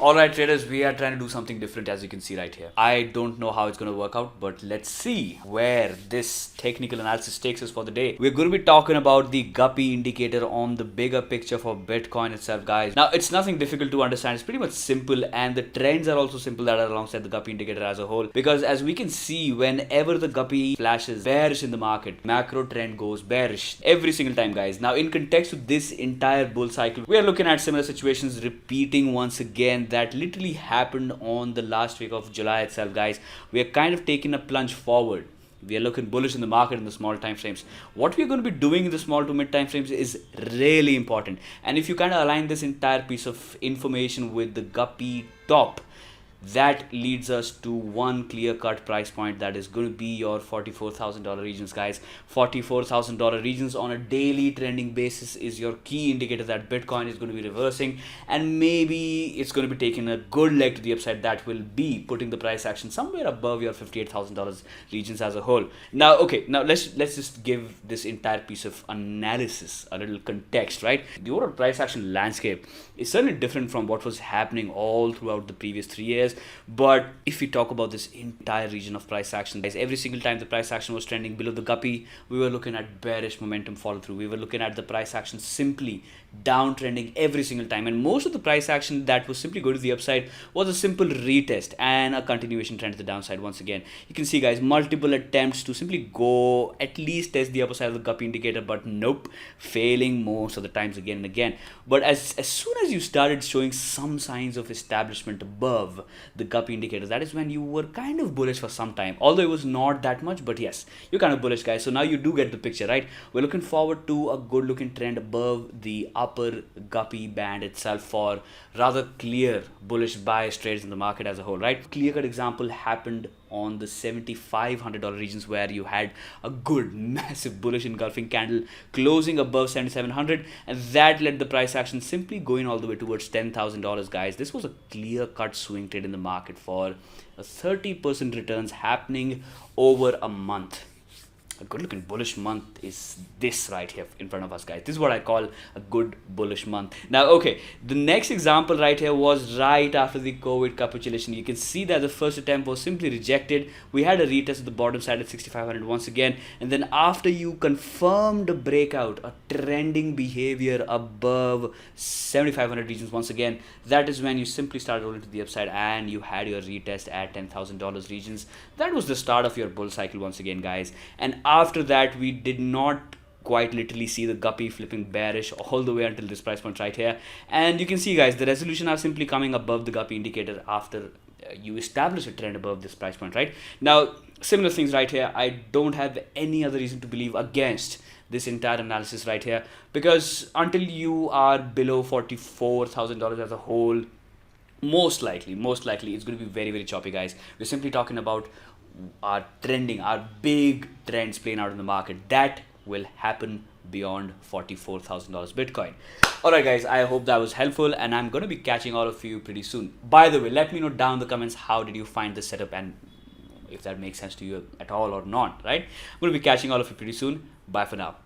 Alright traders, we are trying to do something different, as you can see right here. I don't know how it's going to work out, but let's see where this technical analysis takes us for the day. We're going to be talking about the guppy indicator on the bigger picture for Bitcoin itself, guys. Now, it's nothing difficult to understand. It's pretty much simple, and the trends are also simple that are alongside the guppy indicator as a whole. Because as we can see, whenever the guppy flashes bearish in the market, macro trend goes bearish every single time, guys. Now, in context to this entire bull cycle, we are looking at similar situations repeating once again that literally happened on the last week of July itself, guys. We are kind of taking a plunge forward. We are looking bullish in the market in the small time frames. What we're going to be doing in the small to mid time frames is really important. And if you kind of align this entire piece of information with the guppy top, that leads us to one clear-cut price point that is going to be your $44,000 regions, guys. $44,000 regions on a daily trending basis is your key indicator that Bitcoin is going to be reversing, and maybe it's going to be taking a good leg to the upside that will be putting the price action somewhere above your $58,000 regions as a whole. Now, okay, now let's just give this entire piece of analysis a little context, right? The overall price action landscape is certainly different from what was happening all throughout the previous 3 years. But if we talk about this entire region of price action, guys, every single time the price action was trending below the guppy, we were looking at bearish momentum follow through. We were looking at the price action simply downtrending every single time, and most of the price action that was simply going to the upside was a simple retest and a continuation trend to the downside. Once again, you can see, guys, multiple attempts to simply go at least test the upper side of the guppy indicator, but nope, failing most of the times again and again. But as soon as you started showing some signs of establishment above the guppy indicator, that is when you were kind of bullish for some time, although it was not that much, but yes, you're kind of bullish, guys. So now you do get the picture, right? We're looking forward to a good looking trend above the upper guppy band itself for rather clear bullish bias trades in the market as a whole, right? Clear cut example happened on the $7,500 regions, where you had a good massive bullish engulfing candle closing above 7,700, and that led the price action simply going all the way towards $10,000, guys. This was a clear cut swing trade in the market for a 30% returns happening over a month. A good looking bullish month is this right here in front of us, guys. This is what I call a good bullish month. Now, okay, the next example right here was right after the COVID capitulation. You can see that the first attempt was simply rejected. We had a retest at the bottom side at 6,500 once again, and then after you confirmed a breakout, a trending behavior above 7,500 regions once again, that is when you simply started rolling to the upside and you had your retest at $10,000 regions. That was the start of your bull cycle once again, guys. And after that, we did not quite literally see the guppy flipping bearish all the way until this price point right here. And you can see, guys, the resolution are simply coming above the guppy indicator after you establish a trend above this price point, right? Now, similar things right here. I don't have any other reason to believe against this entire analysis right here, because until you are below $44,000 as a whole, most likely it's going to be very, very choppy, guys. We're simply talking about our big trends playing out in the market. That will happen beyond $44,000 Bitcoin. Alright, guys, I hope that was helpful, and I'm going to be catching all of you pretty soon. By the way, let me know down in the comments how did you find this setup, and if that makes sense to you at all or not, right? I'm going to be catching all of you pretty soon. Bye for now.